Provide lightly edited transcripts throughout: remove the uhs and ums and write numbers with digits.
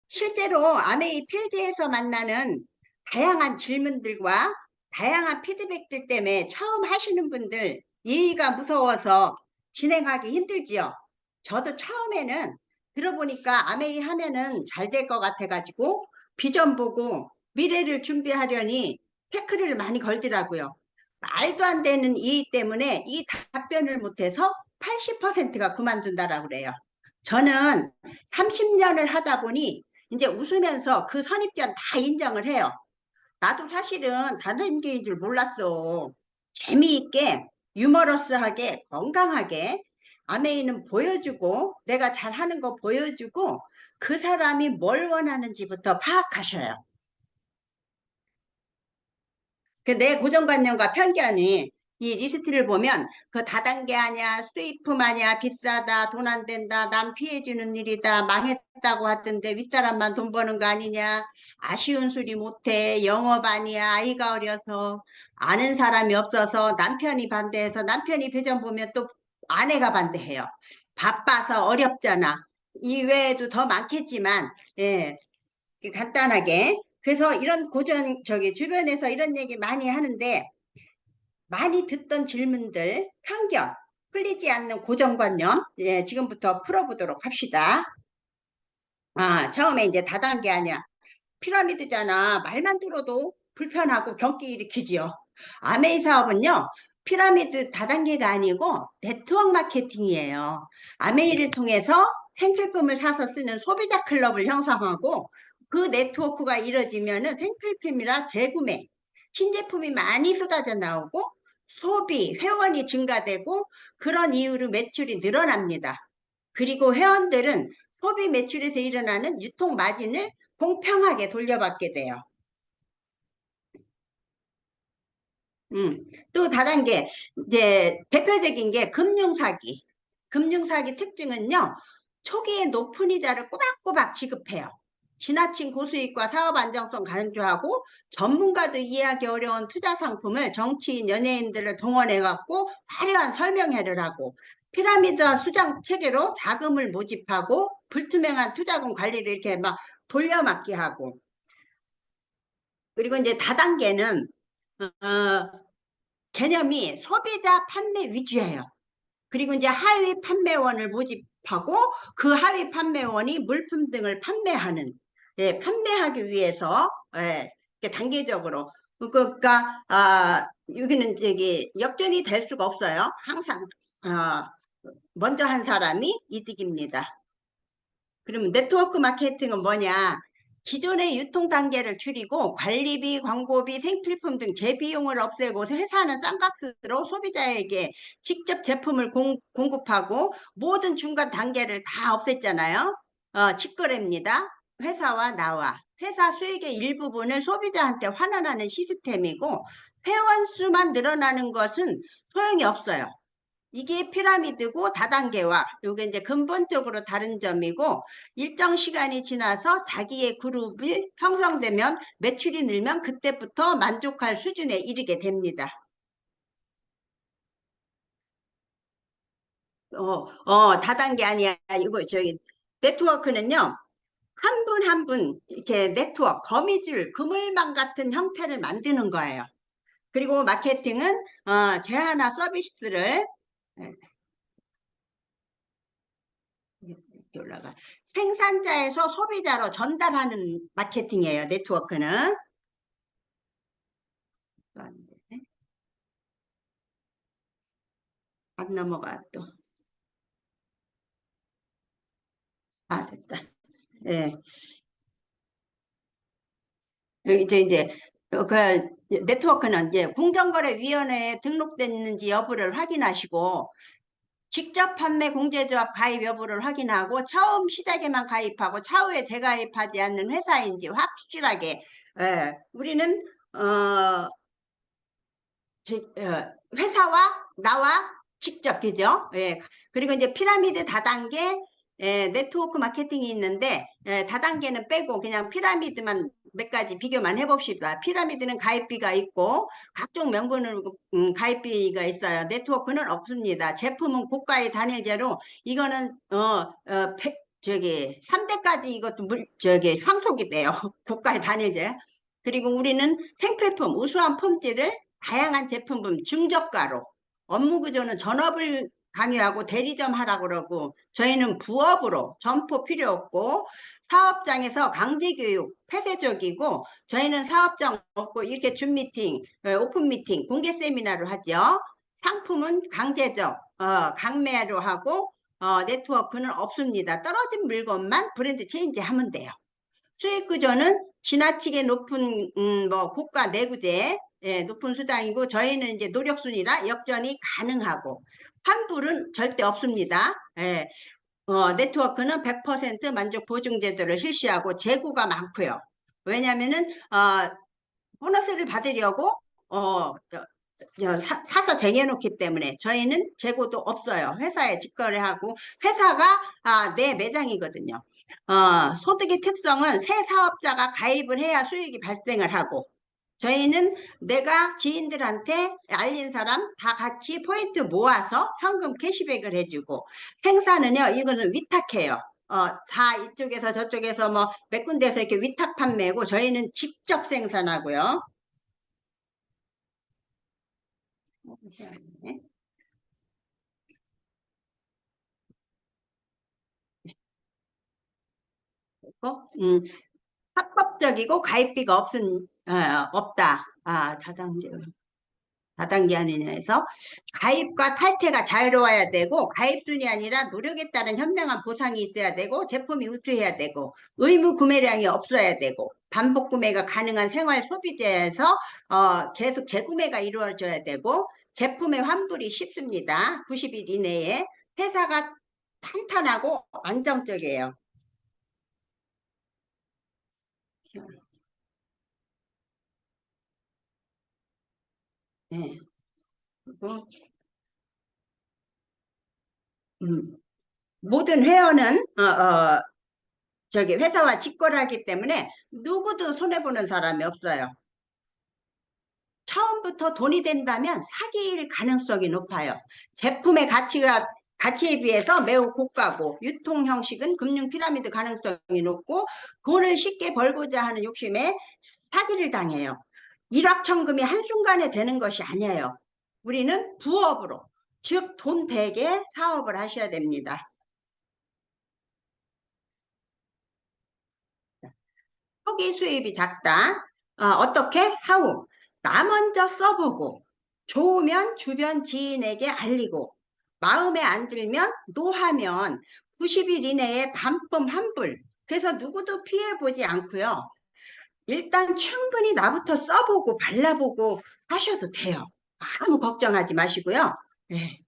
실제로 아메이 필드에서 만나는 다양한 질문들과 다양한 피드백들 때문에 처음 하시는 분들 예의가 무서워서 진행하기 힘들지요. 저도 처음에는 들어보니까 아메이 하면은 잘 될 것 같아가지고 비전 보고 미래를 준비하려니 태클을 많이 걸더라고요. 말도 안 되는 이의 때문에 이 답변을 못해서 80%가 그만둔다라고 그래요. 저는 30년을 하다 보니 이제 웃으면서 그 선입견 다 인정을 해요. 나도 사실은 다단계인 줄 몰랐어. 재미있게, 유머러스하게, 건강하게 아메이는 보여주고 내가 잘하는 거 보여주고 그 사람이 뭘 원하는지부터 파악하셔요. 그 내 고정관념과 편견이 이 리스트를 보면 그 다단계 아니야, 수입품 아니야, 비싸다, 돈 안 된다, 남 피해주는 일이다, 망했다고 하던데 윗사람만 돈 버는 거 아니냐, 아쉬운 소리 못해, 영업 아니야, 아이가 어려서, 아는 사람이 없어서 남편이 반대해서 남편이 배전 보면 또 아내가 반대해요. 바빠서 어렵잖아. 이 외에도 더 많겠지만, 예, 간단하게. 그래서 이런 주변에서 이런 얘기 많이 하는데, 많이 듣던 질문들, 편견, 풀리지 않는 고정관념, 예, 지금부터 풀어보도록 합시다. 처음에 이제 다단계 아니야. 피라미드잖아. 말만 들어도 불편하고 경기 일으키지요. 아메이 사업은요, 피라미드 다단계가 아니고 네트워크 마케팅이에요. 아메이를 통해서 생필품을 사서 쓰는 소비자 클럽을 형성하고 그 네트워크가 이루어지면은 생필품이라 재구매, 신제품이 많이 쏟아져 나오고 소비, 회원이 증가되고 그런 이유로 매출이 늘어납니다. 그리고 회원들은 소비 매출에서 일어나는 유통 마진을 공평하게 돌려받게 돼요. 또 다단계, 이제 대표적인 게 금융사기. 금융사기 특징은요, 초기에 높은 이자를 꼬박꼬박 지급해요. 지나친 고수익과 사업 안정성 강조하고 전문가도 이해하기 어려운 투자 상품을 정치인, 연예인들을 동원해갖고 화려한 설명회를 하고 피라미드와 수장 체계로 자금을 모집하고 불투명한 투자금 관리를 이렇게 막 돌려막기 하고 그리고 이제 다단계는 개념이 소비자 판매 위주예요. 그리고 이제 하위 판매원을 모집하고 그 하위 판매원이 물품 등을 판매하는, 예, 판매하기 위해서, 예, 이렇게 단계적으로. 그러니까, 여기는 역전이 될 수가 없어요. 항상, 아, 먼저 한 사람이 이득입니다. 그러면 네트워크 마케팅은 뭐냐? 기존의 유통 단계를 줄이고 관리비, 광고비, 생필품 등 재비용을 없애고 회사는 싼 값으로 소비자에게 직접 제품을 공급하고 모든 중간 단계를 다 없앴잖아요. 직거래입니다. 회사와 나와. 회사 수익의 일부분을 소비자한테 환원하는 시스템이고 회원 수만 늘어나는 것은 소용이 없어요. 이게 피라미드고 다단계와 요게 이제 근본적으로 다른 점이고 일정 시간이 지나서 자기의 그룹이 형성되면 매출이 늘면 그때부터 만족할 수준에 이르게 됩니다. 다단계 아니야. 이거 네트워크는요. 한 분 한 분 이렇게 네트워크, 거미줄, 그물망 같은 형태를 만드는 거예요. 그리고 마케팅은 제하나 서비스를 이렇게 올라가. 생산자에서 소비자로 전달하는 마케팅이에요. 네트워크는. 안 되네. 안 넘어가 또. 됐다. 예. 이제 그 네트워크는 이제 공정거래위원회에 등록됐는지 여부를 확인하시고 직접 판매 공제조합 가입 여부를 확인하고 처음 시작에만 가입하고 차후에 재가입하지 않는 회사인지 확실하게, 우리는 회사와 나와 직접, 그죠? 예. 그리고 이제 피라미드 다단계, 네트워크 마케팅이 있는데, 다단계는 빼고 그냥 피라미드만 몇 가지 비교만 해봅시다. 피라미드는 가입비가 있고, 각종 명분으로 가입비가 있어요. 네트워크는 없습니다. 제품은 고가의 단일제로, 이거는, 3대 세금까지 이것도 상속이 돼요. 국가에 단일제. 그리고 우리는 생필품, 우수한 품질을 다양한 제품분 중저가로 업무 구조는 전업을 강요하고 대리점 하라고 그러고 저희는 부업으로 점포 필요 없고 사업장에서 강제교육 폐쇄적이고 저희는 사업장 없고 이렇게 줌 미팅, 오픈 미팅, 공개 세미나를 하죠. 상품은 강제적, 강매로 하고 네트워크는 없습니다. 떨어진 물건만 브랜드 체인지 하면 돼요. 수익 구조는 지나치게 높은 뭐 고가 내구재 높은 수당이고 저희는 이제 노력순이라 역전이 가능하고 환불은 절대 없습니다. 네트워크는 100% 만족 보증 제도를 실시하고 재고가 많고요. 왜냐면은 보너스를 받으려고 사서 쟁여놓기 때문에 저희는 재고도 없어요. 회사에 직거래하고 회사가 내 매장이거든요. 소득의 특성은 새 사업자가 가입을 해야 수익이 발생을 하고 저희는 내가 지인들한테 알린 사람 다 같이 포인트 모아서 현금 캐시백을 해주고 생산은요 이거는 위탁해요. 다 이쪽에서 저쪽에서 뭐 몇 군데에서 이렇게 위탁 판매고 저희는 직접 생산하고요. 음, 합법적이고 가입비가 없다. 다단계 아니냐에서 가입과 탈퇴가 자유로워야 되고 가입순이 아니라 노력에 따른 현명한 보상이 있어야 되고 제품이 우수해야 되고 의무 구매량이 없어야 되고 반복 구매가 가능한 생활 소비재에서 계속 재구매가 이루어져야 되고 제품의 환불이 쉽습니다. 90일 이내에 회사가 탄탄하고 안정적이에요. 네. 그리고 음, 모든 회원은 회사와 직거래하기 때문에 누구도 손해보는 사람이 없어요. 처음부터 돈이 된다면 사기일 가능성이 높아요. 제품의 가치에 비해서 매우 고가고 유통 형식은 금융 피라미드 가능성이 높고 돈을 쉽게 벌고자 하는 욕심에 사기를 당해요. 일확천금이 한순간에 되는 것이 아니에요. 우리는 부업으로, 즉 돈 100에 사업을 하셔야 됩니다. 초기 수입이 작다. 어떻게? 하우. 나 먼저 써보고 좋으면 주변 지인에게 알리고 마음에 안 들면 노하면 90일 이내에 반품 환불. 그래서 누구도 피해보지 않고요. 일단 충분히 나부터 써보고 발라보고 하셔도 돼요. 아무 걱정하지 마시고요. 네.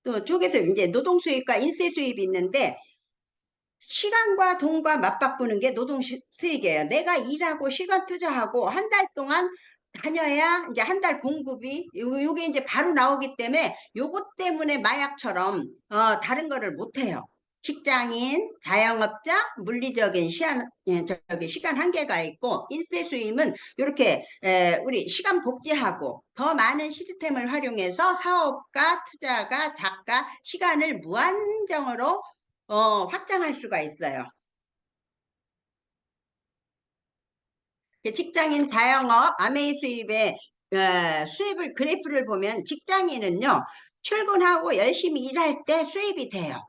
또 쪽에서 이제 노동 수입과 인세 수입이 있는데 시간과 돈과 맞바꾸는 게 노동 수익이에요. 내가 일하고 시간 투자하고 한 달 동안 다녀야 이제 한 달 공급이 요게 이제 바로 나오기 때문에 요것 때문에 마약처럼 다른 거를 못 해요. 직장인, 자영업자, 물리적인 시간 한계가 있고 인세 수임은 이렇게 우리 시간 복제하고 더 많은 시스템을 활용해서 사업가, 투자가, 작가 시간을 무한정으로 확장할 수가 있어요. 직장인 자영업 아메이 수입의 수입을 그래프를 보면 직장인은요 출근하고 열심히 일할 때 수입이 돼요.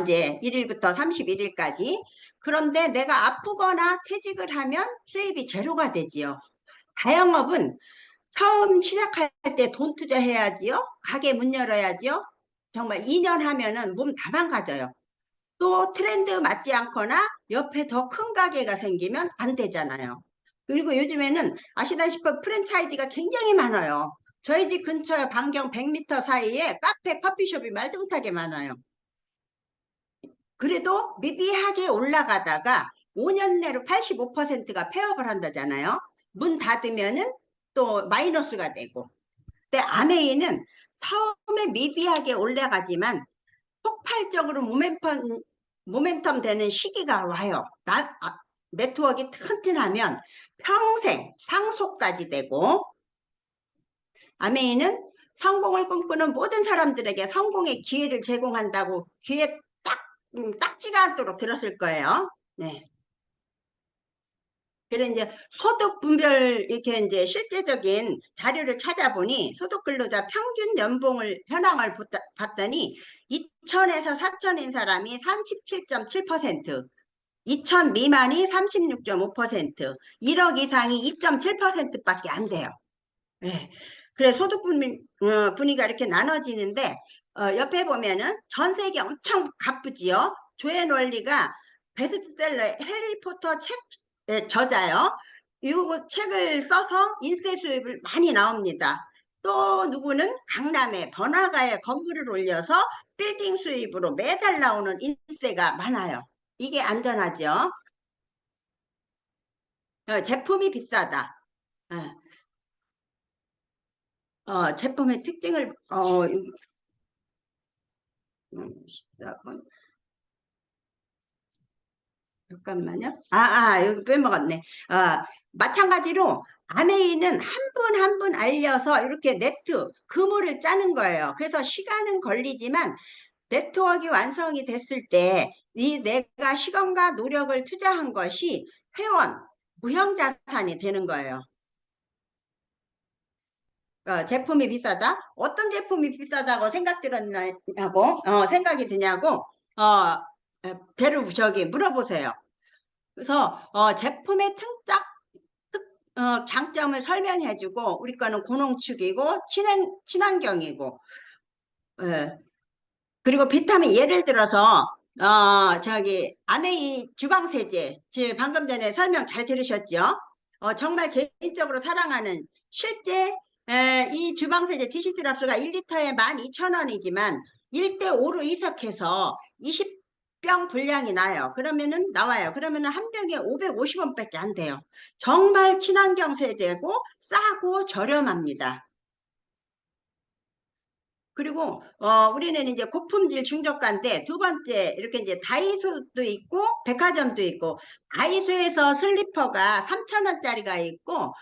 이제 1일부터 31일까지. 그런데 내가 아프거나 퇴직을 하면 수입이 제로가 되지요. 자영업은 처음 시작할 때 돈 투자해야지요. 가게 문 열어야지요. 정말 2년 하면은 몸 다 망가져요. 또 트렌드 맞지 않거나 옆에 더 큰 가게가 생기면 안 되잖아요. 그리고 요즘에는 아시다시피 프랜차이즈가 굉장히 많아요. 저희 집 근처에 반경 100m 사이에 카페, 커피숍이 말도 못하게 많아요. 그래도 미비하게 올라가다가 5년 내로 85%가 폐업을 한다잖아요. 문 닫으면은 또 마이너스가 되고. 근데 아메이는 처음에 미비하게 올라가지만 폭발적으로 모멘텀 되는 시기가 와요. 네트워크가 튼튼하면 평생 상속까지 되고 아메이는 성공을 꿈꾸는 모든 사람들에게 성공의 기회를 제공한다고 귀에 딱 딱지가 않도록 들었을 거예요. 네. 그래 이제 소득 분별 이렇게 이제 실제적인 자료를 찾아보니 소득 근로자 평균 연봉을 현황을 봤더니 2천에서 4천인 사람이 37.7%, 2천 미만이 36.5%, 1억 이상이 2.7%밖에 안 돼요. 네. 그래 소득 분위기가 이렇게 나눠지는데 옆에 보면은 전 세계 엄청 바쁘지요. 조앤 월리가 베스트셀러 해리포터 책 저자요. 이 책을 써서 인세 수입을 많이 나옵니다. 또 누구는 강남에 번화가에 건물을 올려서 빌딩 수입으로 매달 나오는 인세가 많아요. 이게 안전하죠. 제품이 비싸다. 어, 제품의 특징을 시작은 잠깐만요. 여기 빼먹었네. 마찬가지로 아메이는 한 분 한 분 알려서 이렇게 네트, 그물을 짜는 거예요. 그래서 시간은 걸리지만 네트워크가 완성이 됐을 때 이 내가 시간과 노력을 투자한 것이 회원, 무형자산이 되는 거예요. 제품이 비싸다? 어떤 제품이 비싸다고 생각이 드냐고, 배를 저기 물어보세요. 그래서 제품의 장점을 설명해주고 우리 거는 고농축이고 친환경이고 예. 그리고 비타민 예를 들어서 저기 아메이 주방세제 방금 전에 설명 잘 들으셨죠? 정말 개인적으로 사랑하는 실제 이 주방세제 디시드랍스가 1리터에 12,000원이지만 1대5로 이석해서 20병 분량이 나와요. 그러면은 한 병에 550원밖에 안 돼요. 정말 친환경 세제고 싸고 저렴합니다. 그리고 우리는 이제 고품질 중저가인데 두 번째 이렇게 이제 다이소도 있고 백화점도 있고 다이소에서 슬리퍼가 3,000원짜리가 있고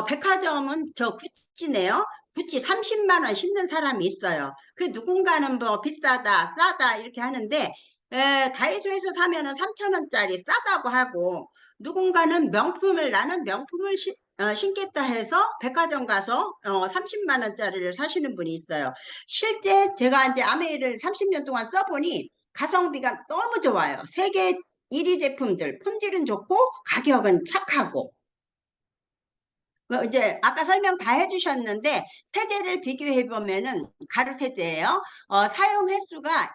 백화점은 저 구찌네요. 구찌 30만 원 신는 사람이 있어요. 그 누군가는 뭐 비싸다 싸다 이렇게 하는데 다이소에서 사면은 3,000원짜리 싸다고 하고 누군가는 나는 명품을 신겠다 해서 백화점 가서 30만 원짜리를 사시는 분이 있어요. 실제 제가 이제 아메이를 30년 동안 써보니 가성비가 너무 좋아요. 세계 1위 제품들, 품질은 좋고 가격은 착하고. 이제 아까 설명 다 해주셨는데 세제를 비교해 보면은 가루 세제예요. 사용 횟수가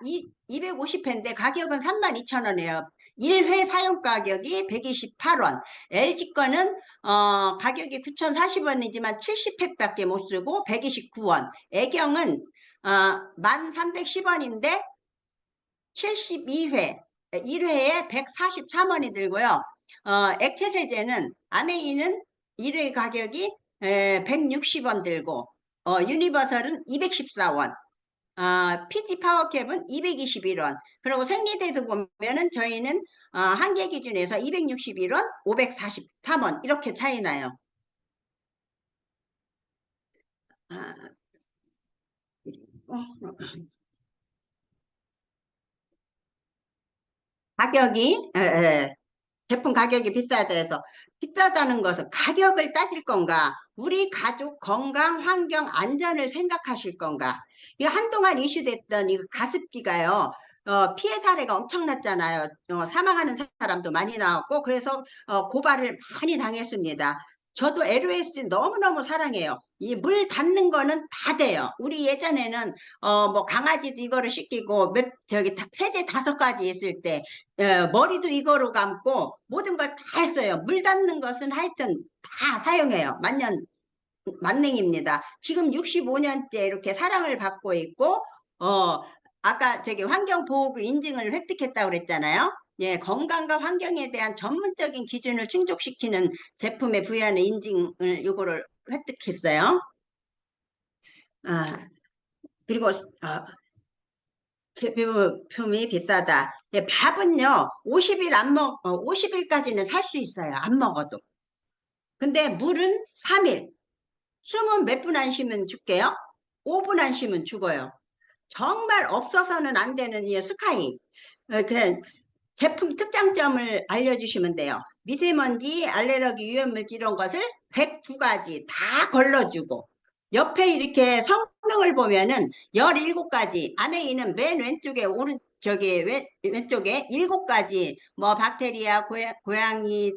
250회인데 가격은 32,000원이에요. 1회 사용 가격이 128원. LG 거는 가격이 9,040원이지만 70회밖에 못 쓰고 129원. 애경은 1,310원인데 72회, 1회에 143원이 들고요. 액체 세제는 아메이는 1회 가격이 160원 들고 유니버설은 214원, PG 파워캡은 221원. 그리고 생리대도 보면은 저희는 한 개 기준에서 261원, 543원 이렇게 차이 나요. 아, 가격이 제품 가격이 비싸다 해서 비싸다는 것은 가격을 따질 건가? 우리 가족 건강, 환경, 안전을 생각하실 건가? 이거 한동안 이슈됐던 이 가습기가요. 피해 사례가 엄청났잖아요. 사망하는 사람도 많이 나왔고 그래서 고발을 많이 당했습니다. 저도 LOS 너무너무 사랑해요. 이 물 닿는 거는 다 돼요. 우리 예전에는 뭐 강아지도 이거를 씻기고 세제 5가지 있을 때 머리도 이거로 감고 모든 걸 다 했어요. 물 닿는 것은 하여튼 다 사용해요. 만능입니다. 지금 65년째 이렇게 사랑을 받고 있고 아까 저기 환경보호구 인증을 획득했다고 그랬잖아요. 예, 건강과 환경에 대한 전문적인 기준을 충족시키는 제품에 부여하는 인증을 요거를 획득했어요. 아, 그리고 제품이 비싸다. 예, 밥은요, 50일까지는 살 수 있어요. 안 먹어도. 근데 물은 3일. 숨은 몇 분 안 쉬면 죽게요? 5분 안 쉬면 죽어요. 정말 없어서는 안 되는 이 스카이. 그 제품 특장점을 알려주시면 돼요. 미세먼지, 알레르기, 유해물질 이런 것을 102가지 다 걸러주고 옆에 이렇게 성능을 보면은 17가지 안에 있는 맨 왼쪽에 저기 왼쪽에 7가지 뭐 박테리아, 고양이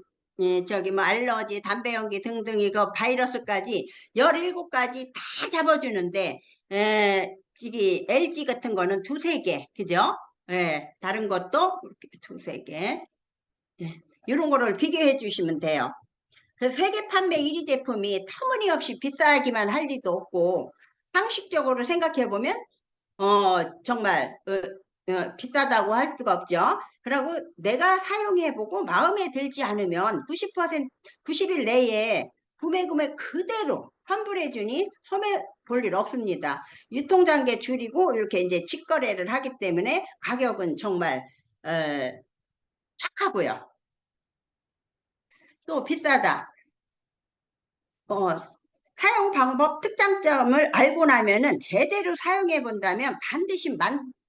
저기 뭐 알러지, 담배 연기 등등 이거 바이러스까지 17가지 다 잡아주는데 저기 LG 같은 거는 두세 개 그죠? 예, 다른 것도 이렇게 두세 개. 예, 이런 거를 비교해 주시면 돼요. 그 세계 판매 1위 제품이 터무니없이 비싸기만 할 리도 없고, 상식적으로 생각해 보면, 정말, 비싸다고 할 수가 없죠. 그리고 내가 사용해 보고 마음에 들지 않으면 90%, 90일 내에 구매 그대로 환불해 주니 소매 볼 일 없습니다. 유통단계 줄이고 이렇게 이제 직거래를 하기 때문에 가격은 정말, 어, 착하고요. 또 비싸다. 어, 사용 방법 특장점을 알고 나면은 제대로 사용해 본다면 반드시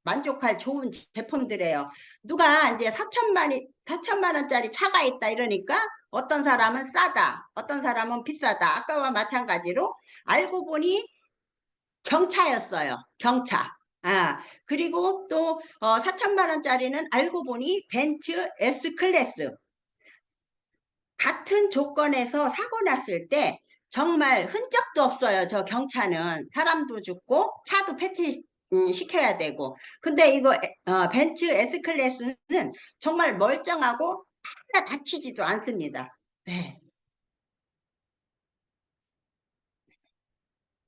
만족할 좋은 제품들이에요. 누가 이제 4천만 원짜리 차가 있다 이러니까 어떤 사람은 싸다, 어떤 사람은 비싸다. 아까와 마찬가지로 알고 보니 경차였어요. 경차. 그리고 또 4천만 원짜리는 알고 보니 벤츠 S 클래스. 같은 조건에서 사고 났을 때 정말 흔적도 없어요. 저 경차는 사람도 죽고 차도 패치 시켜야 되고. 근데 이거 벤츠 S클래스는 정말 멀쩡하고 하나 다치지도 않습니다. 네.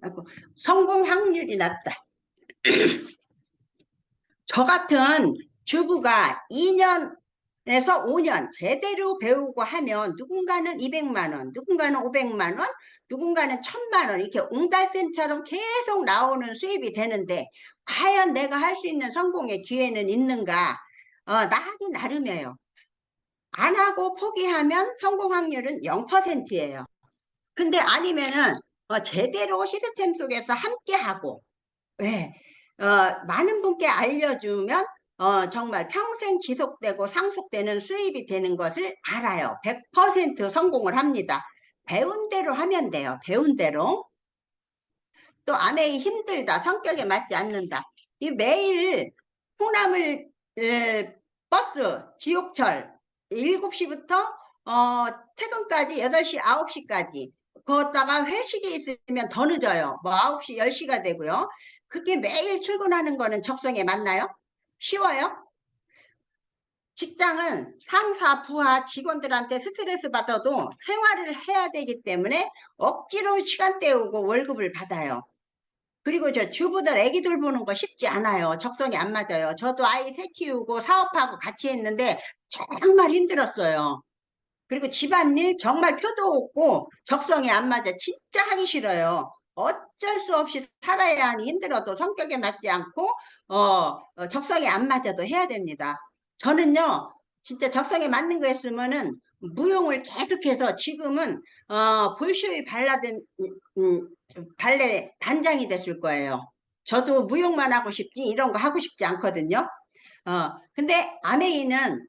아이고, 성공 확률이 낮다. 저 같은 주부가 2년에서 5년 제대로 배우고 하면 누군가는 200만 원, 누군가는 500만 원, 누군가는 1000만 원 이렇게 옹달샘처럼 계속 나오는 수입이 되는데 과연 내가 할 수 있는 성공의 기회는 있는가? 나 하기 나름이에요. 안 하고 포기하면 성공 확률은 0%예요. 근데 아니면은 제대로 시스템 속에서 함께 하고 네. 많은 분께 알려주면 정말 평생 지속되고 상속되는 수입이 되는 것을 알아요. 100% 성공을 합니다. 배운 대로 하면 돼요. 배운 대로. 또 아내이 힘들다. 성격에 맞지 않는다. 이 매일 콩나물 버스 지옥철 7시부터 퇴근까지 8시 9시까지 거기다가 회식이 있으면 더 늦어요. 뭐 9시 10시가 되고요. 그렇게 매일 출근하는 거는 적성에 맞나요? 쉬워요? 직장은 상사, 부하, 직원들한테 스트레스 받아도 생활을 해야 되기 때문에 억지로 시간 때우고 월급을 받아요. 그리고 저 주부들 애기 돌보는 거 쉽지 않아요. 적성이 안 맞아요. 저도 아이 새 키우고 사업하고 같이 했는데 정말 힘들었어요. 그리고 집안일 정말 표도 없고 적성이 안 맞아. 진짜 하기 싫어요. 어쩔 수 없이 살아야 하니 힘들어도 성격에 맞지 않고 적성이 안 맞아도 해야 됩니다. 저는요 진짜 적성에 맞는 거 했으면은 무용을 계속해서 지금은 볼쇼이 발레 단장이 됐을 거예요. 저도 무용만 하고 싶지 이런 거 하고 싶지 않거든요. 근데 아메이는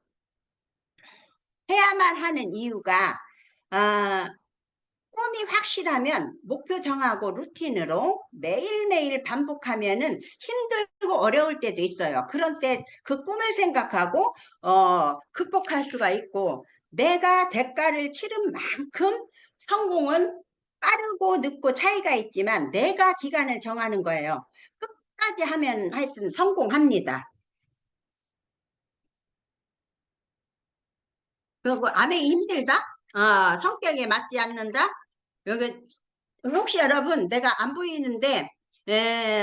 해야만 하는 이유가 아, 꿈이 확실하면 목표 정하고 루틴으로 매일매일 반복하면은 힘들고 어려울 때도 있어요. 그런 때 그 꿈을 생각하고 극복할 수가 있고 내가 대가를 치른 만큼 성공은 빠르고 늦고 차이가 있지만 내가 기간을 정하는 거예요. 끝까지 하면 하여튼 성공합니다. 그리고 암에 힘들다? 성격에 맞지 않는다? 여기 혹시 여러분 내가 안 보이는데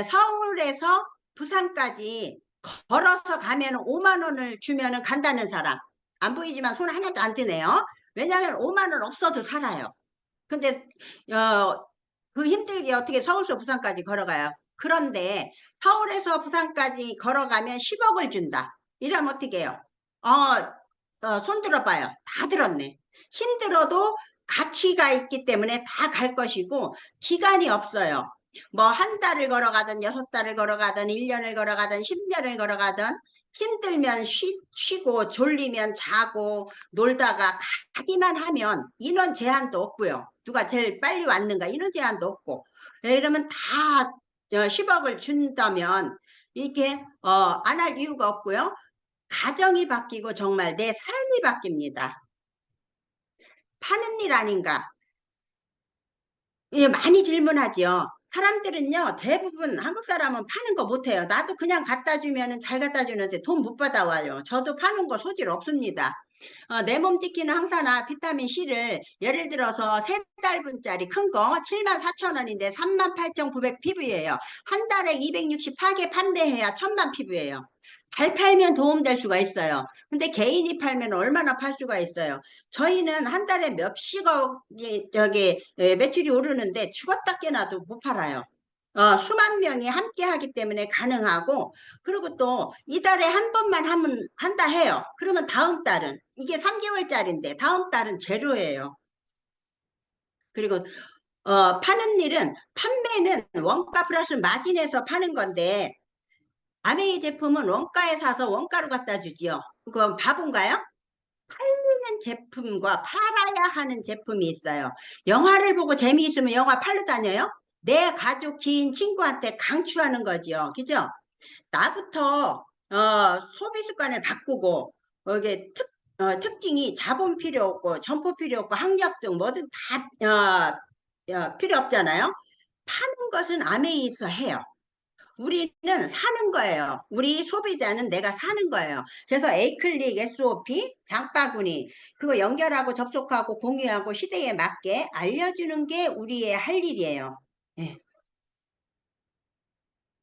서울에서 부산까지 걸어서 가면 5만 원을 주면은 간다는 사람 안 보이지만 손 하나도 안 드네요. 왜냐하면 5만 원 없어도 살아요. 근데 그 힘들게 어떻게 서울서 부산까지 걸어가요? 그런데 서울에서 부산까지 걸어가면 10억을 준다. 이러면 어떻게 해요? 손 들어봐요. 다 들었네. 힘들어도 가치가 있기 때문에 다 갈 것이고 기간이 없어요. 뭐 한 달을 걸어가든 6달을 걸어가든 1년을 걸어가든 10년을 걸어가든 힘들면 쉬고 졸리면 자고 놀다가 가기만 하면 인원 제한도 없고요. 누가 제일 빨리 왔는가 인원 제한도 없고. 이러면 다 10억을 준다면 이게 안 할 이유가 없고요. 가정이 바뀌고 정말 내 삶이 바뀝니다. 파는 일 아닌가? 예, 많이 질문하죠. 사람들은요, 대부분 한국 사람은 파는 거 못해요. 나도 그냥 갖다 주면은 잘 갖다 주는데 돈 못 받아와요. 저도 파는 거 소질 없습니다. 내 몸 지키는 항산화 비타민 C를 예를 들어서 3달분짜리 큰 거 74,000원인데 38,900 피부예요. 한 달에 264개 판매해야 1,000만 피부예요. 잘 팔면 도움될 수가 있어요. 근데 개인이 팔면 얼마나 팔 수가 있어요. 저희는 한 달에 몇십억이 매출이 오르는데 죽었다 깨나도 못 팔아요. 수만 명이 함께 하기 때문에 가능하고, 그리고 또 이달에 한 번만 하면 한다 해요. 그러면 다음 달은 이게 3개월짜리인데 다음 달은 제로예요. 그리고 파는 일은 판매는 원가 플러스 마진에서 파는 건데 아메이 제품은 원가에 사서 원가로 갖다 주지요. 그건 바본가요? 팔리는 제품과 팔아야 하는 제품이 있어요. 영화를 보고 재미있으면 영화 팔러 다녀요? 내 가족, 지인, 친구한테 강추하는 거지요. 그죠? 나부터 소비 습관을 바꾸고 이게 특징이 자본 필요 없고 점포 필요 없고 학력 등 뭐든 다 필요 없잖아요. 파는 것은 아메이에서 해요. 우리는 사는 거예요. 우리 소비자는 내가 사는 거예요. 그래서 에이클릭, SOP, 장바구니 그거 연결하고 접속하고 공유하고 시대에 맞게 알려주는 게 우리의 할 일이에요. 예.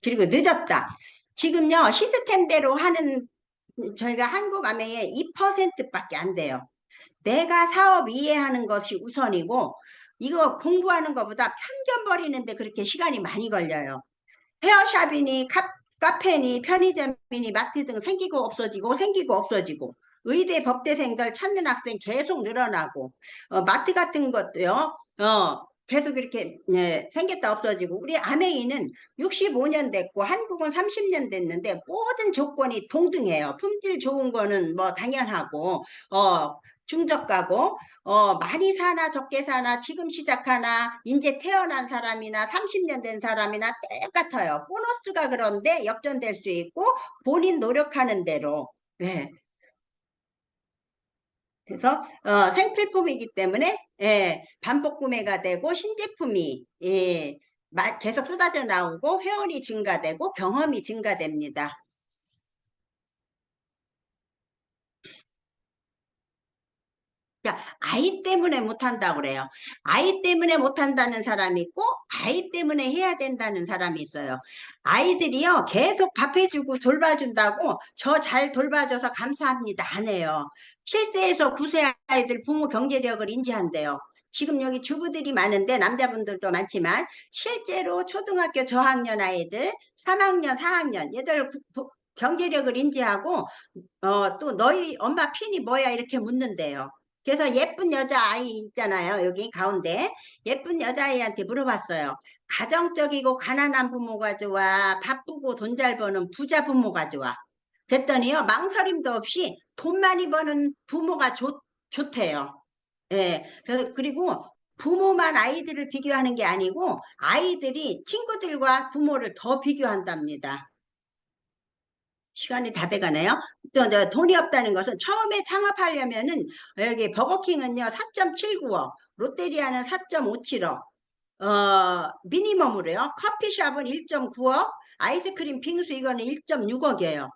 그리고 늦었다. 지금요 시스템대로 하는 저희가 한국 아메의 2%밖에 안 돼요. 내가 사업 이해하는 것이 우선이고 이거 공부하는 것보다 편견 버리는데 그렇게 시간이 많이 걸려요. 헤어샵이니 카페니 편의점이니 마트 등 생기고 없어지고 생기고 없어지고 의대 법대생들 찾는 학생 계속 늘어나고 마트 같은 것도요 계속 이렇게 생겼다 없어지고 우리 아메이는 65년 됐고 한국은 30년 됐는데 모든 조건이 동등해요. 품질 좋은 거는 뭐 당연하고 중저가고 많이 사나 적게 사나 지금 시작하나 이제 태어난 사람이나 30년 된 사람이나 똑같아요. 보너스가 그런데 역전될 수 있고 본인 노력하는 대로. 예. 그래서 생필품이기 때문에 반복 구매가 되고 신제품이 계속 쏟아져 나오고 회원이 증가되고 경험이 증가됩니다. 그러니까 아이 때문에 못한다고 그래요. 아이 때문에 못한다는 사람이 있고 아이 때문에 해야 된다는 사람이 있어요. 아이들이요 계속 밥해주고 돌봐준다고 저 잘 돌봐줘서 감사합니다 안 해요. 7세에서 9세 아이들 부모 경제력을 인지한대요. 지금 여기 주부들이 많은데 남자분들도 많지만 실제로 초등학교 저학년 아이들 3학년 4학년 얘들 경제력을 인지하고 또 너희 엄마 핀이 뭐야 이렇게 묻는데요. 그래서 예쁜 여자아이 있잖아요. 여기 가운데 예쁜 여자아이한테 물어봤어요. 가정적이고 가난한 부모가 좋아? 바쁘고 돈 잘 버는 부자 부모가 좋아? 그랬더니요. 망설임도 없이 돈 많이 버는 부모가 좋대요. 예. 그리고 부모만 아이들을 비교하는 게 아니고 아이들이 친구들과 부모를 더 비교한답니다. 시간이 다 돼가네요. 또 돈이 없다는 것은 처음에 창업하려면은 여기 버거킹은요 4.79억, 롯데리아는 4.57억, 미니멈으로요. 커피숍은 1.9억, 아이스크림 빙수 이거는 1.6억이에요.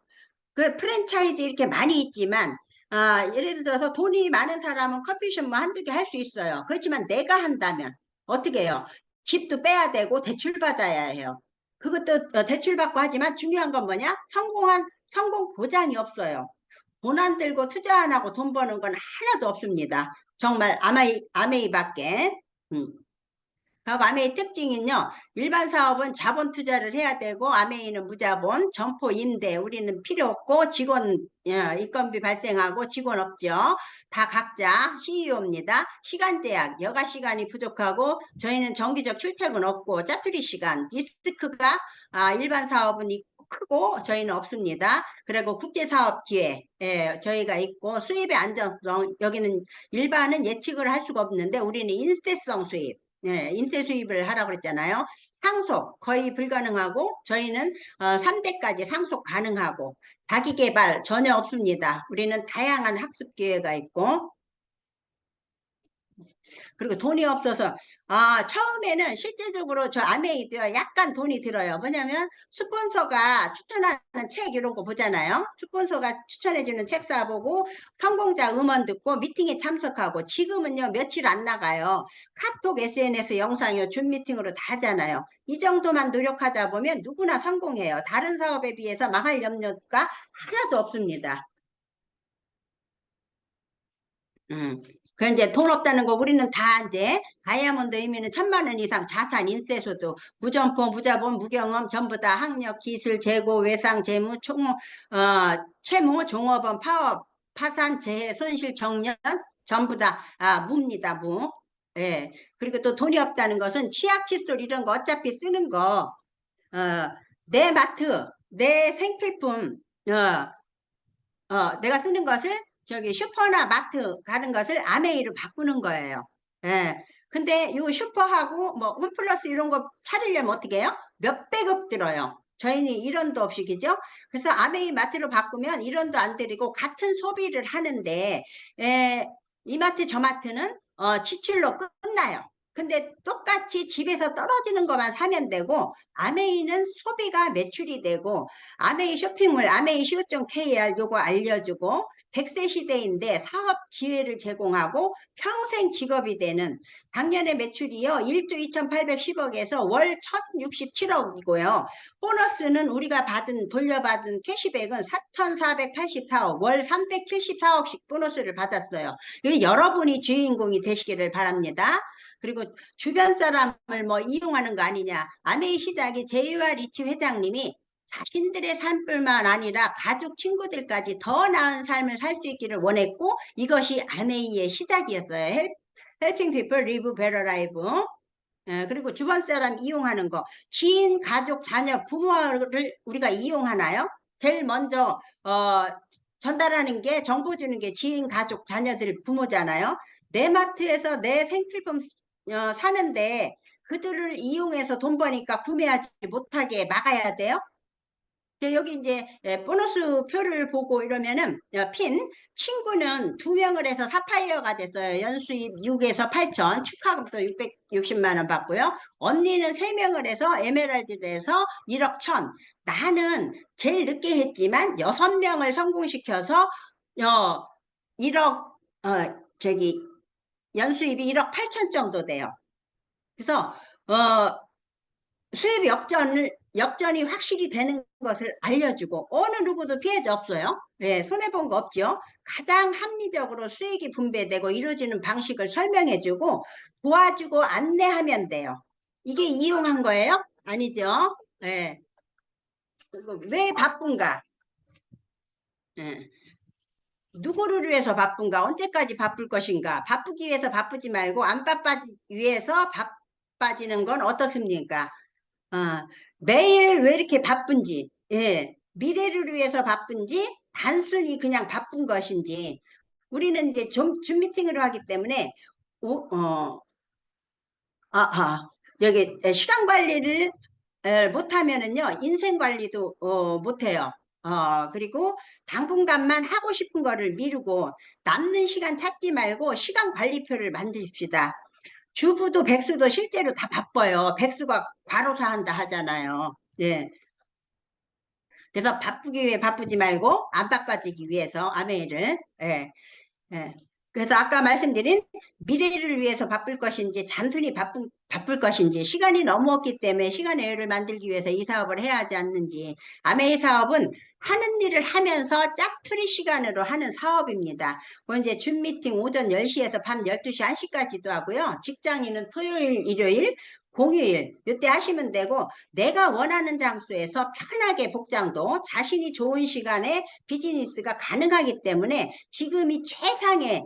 그 프랜차이즈 이렇게 많이 있지만 예를 들어서 돈이 많은 사람은 커피숍 뭐 한두 개 할 수 있어요. 그렇지만 내가 한다면 어떻게 해요? 집도 빼야 되고 대출 받아야 해요. 그것도 대출 받고 하지만 중요한 건 뭐냐? 성공 보장이 없어요. 돈 안 들고 투자 안 하고 돈 버는 건 하나도 없습니다. 정말 아메이밖에. 음. 하고 아메이 특징은요, 일반 사업은 자본 투자를 해야 되고, 아메이는 무자본, 점포 임대, 우리는 필요 없고, 직원, 인건비 발생하고, 직원 없죠. 다 각자 CEO입니다. 시간 제약, 여가 시간이 부족하고, 저희는 정기적 출퇴근 없고, 짜투리 시간, 리스크가, 일반 사업은 크고, 저희는 없습니다. 그리고 국제사업 기회, 저희가 있고, 수입의 안정성, 여기는 일반은 예측을 할 수가 없는데, 우리는 인세성 수입, 인세 수입을 하라고 그랬잖아요. 상속 거의 불가능하고 저희는 3대까지 상속 가능하고 자기 개발 전혀 없습니다. 우리는 다양한 학습 기회가 있고 그리고 돈이 없어서 처음에는 실제적으로 저 아메이도요 약간 돈이 들어요. 뭐냐면 스폰서가 추천하는 책 이런 거 보잖아요. 스폰서가 추천해주는 책 사보고 성공자 음원 듣고 미팅에 참석하고 지금은요 며칠 안 나가요. 카톡 SNS 영상이요 줌 미팅으로 다 하잖아요. 이 정도만 노력하다 보면 누구나 성공해요. 다른 사업에 비해서 망할 염려가 하나도 없습니다. 그 이제 돈 없다는 거 우리는 다 이제 다이아몬드 의미는 1,000만 원 이상 자산, 인세수도 무점포, 무자본, 무경험 전부 다 학력, 기술, 재고, 외상, 재무, 채무, 종업원, 파업, 파산, 재해, 손실, 정년 전부 다 무입니다. 무. 예. 그리고 또 돈이 없다는 것은 치약, 칫솔 이런 거 어차피 쓰는 거 내 마트, 내 생필품 내가 쓰는 것을 저기 슈퍼나 마트 가는 것을 아메이로 바꾸는 거예요. 예. 근데 이 슈퍼하고 뭐 홈플러스 이런 거 차리려면 어떻게 해요? 몇백억 들어요. 저희는 1원도 없이 그죠? 그래서 아메이 마트로 바꾸면 1원도 안 들이고 같은 소비를 하는데 이마트 저마트는 지출로 끝나요. 근데 똑같이 집에서 떨어지는 것만 사면 되고 아메이는 소비가 매출이 되고 아메이 쇼핑몰, 아메이 쇼.kr 요거 알려주고 100세 시대인데 사업 기회를 제공하고 평생 직업이 되는 작년에 매출이요 1조 2,810억에서 월 1,067억이고요. 보너스는 우리가 돌려받은 캐시백은 4,484억, 월 374억씩 보너스를 받았어요. 여러분이 주인공이 되시기를 바랍니다. 그리고 주변 사람을 뭐 이용하는 거 아니냐. 아메이 시작이 제이와 리치 회장님이 자신들의 삶뿐만 아니라 가족, 친구들까지 더 나은 삶을 살 수 있기를 원했고 이것이 아메이의 시작이었어요. Helping people live better life. 그리고 주변 사람 이용하는 거. 지인, 가족, 자녀, 부모를 우리가 이용하나요? 제일 먼저 전달하는 게 정보 주는 게 지인, 가족, 자녀들, 부모잖아요. 내 마트에서 내 생필품 사는데 그들을 이용해서 돈 버니까 구매하지 못하게 막아야 돼요. 여기 이제 보너스 표를 보고 이러면은 친구는 2명을 해서 사파이어가 됐어요. 연수입 6에서 8천, 축하금도 660만 원 받고요. 언니는 3명을 해서 에메랄드 돼서 1억 1천. 나는 제일 늦게 했지만 6명을 성공시켜서 1억 저기 연수입이 1억 8천 정도 돼요. 그래서 수입 역전이 확실히 되는 것을 알려주고 어느 누구도 피해자 없어요. 네, 손해본 거 없죠. 가장 합리적으로 수익이 분배되고 이루어지는 방식을 설명해주고 도와주고 안내하면 돼요. 이게 이용한 거예요? 아니죠. 네. 왜 바쁜가? 네. 누구를 위해서 바쁜가? 언제까지 바쁠 것인가? 바쁘기 위해서 바쁘지 말고 안 바빠지 위해서 바빠지는 건 어떻습니까? 매일 왜 이렇게 바쁜지, 미래를 위해서 바쁜지, 단순히 그냥 바쁜 것인지, 우리는 이제 줌 미팅으로 하기 때문에, 여기 시간 관리를 못하면은요, 인생 관리도 못해요. 그리고 당분간만 하고 싶은 거를 미루고, 남는 시간 찾지 말고 시간 관리표를 만드십시다. 주부도 백수도 실제로 다 바빠요. 백수가 과로사 한다 하잖아요. 예. 그래서 바쁘기 위해 바쁘지 말고 안 바빠지기 위해서 아메이를. 예. 예. 그래서 아까 말씀드린 미래를 위해서 바쁠 것인지 단순히 바쁠 것인지 시간이 너무 없기 때문에 시간의 여유를 만들기 위해서 이 사업을 해야 하지 않는지 아메이 사업은 하는 일을 하면서 짝투리 시간으로 하는 사업입니다. 뭐 이제 줌 미팅 오전 10시에서 밤 12시 1시까지도 하고요. 직장인은 토요일, 일요일, 공휴일 이때 하시면 되고, 내가 원하는 장소에서 편하게 복장도 자신이 좋은 시간에 비즈니스가 가능하기 때문에 지금이 최상의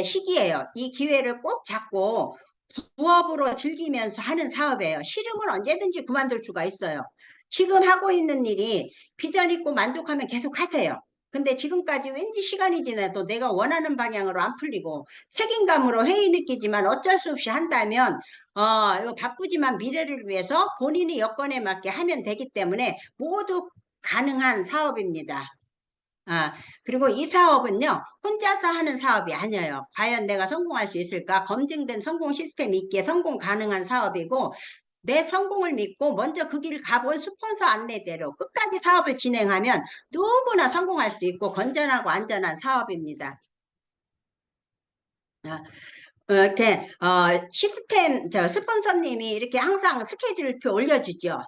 시기예요. 이 기회를 꼭 잡고 부업으로 즐기면서 하는 사업이에요. 싫으면 언제든지 그만둘 수가 있어요. 지금 하고 있는 일이 비전 있고 만족하면 계속 하세요. 근데 지금까지 왠지 시간이 지나도 내가 원하는 방향으로 안 풀리고 책임감으로 회의 느끼지만 어쩔 수 없이 한다면 이거 바쁘지만 미래를 위해서 본인이 여건에 맞게 하면 되기 때문에 모두 가능한 사업입니다. 아, 그리고 이 사업은요, 혼자서 하는 사업이 아니에요. 과연 내가 성공할 수 있을까? 검증된 성공 시스템이 있기에 성공 가능한 사업이고, 내 성공을 믿고 먼저 그 길을 가본 스폰서 안내대로 끝까지 사업을 진행하면 누구나 성공할 수 있고 건전하고 안전한 사업입니다. 아, 이렇게 시스템 스폰서님이 이렇게 항상 스케줄표 올려주죠.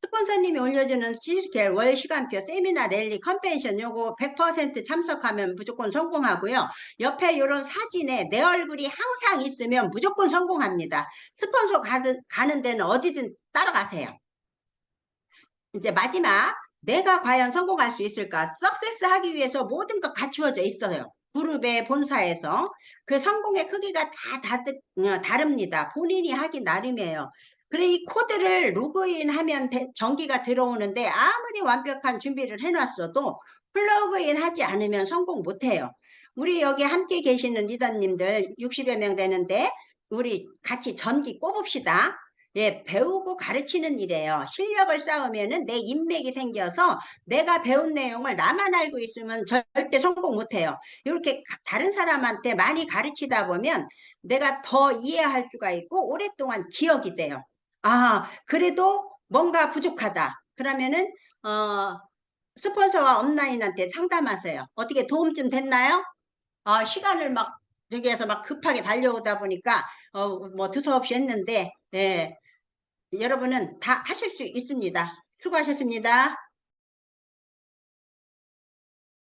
스폰서님이 올려주는 시스템 월 시간표 세미나 랠리 컨벤션 요거 100% 참석하면 무조건 성공하고요. 옆에 이런 사진에 내 얼굴이 항상 있으면 무조건 성공합니다. 스폰서 가는 데는 어디든 따라가세요. 이제 마지막, 내가 과연 성공할 수 있을까? 석세스 하기 위해서 모든 것 갖추어져 있어요. 그룹의 본사에서. 그 성공의 크기가 다릅니다. 본인이 하기 나름이에요. 그래, 이 코드를 로그인 하면 전기가 들어오는데 아무리 완벽한 준비를 해놨어도 플러그인 하지 않으면 성공 못해요. 우리 여기 함께 계시는 리더님들 60여 명 되는데 우리 같이 전기 꼽읍시다. 예, 배우고 가르치는 일이에요. 실력을 쌓으면은 내 인맥이 생겨서 내가 배운 내용을 나만 알고 있으면 절대 성공 못해요. 이렇게 다른 사람한테 많이 가르치다 보면 내가 더 이해할 수가 있고 오랫동안 기억이 돼요. 아, 그래도 뭔가 부족하다. 그러면은, 스폰서와 온라인한테 상담하세요. 어떻게 도움 좀 됐나요? 시간을 막, 저기에서 막 급하게 달려오다 보니까, 뭐 두서없이 했는데, 예. 여러분은 다 하실 수 있습니다. 수고하셨습니다.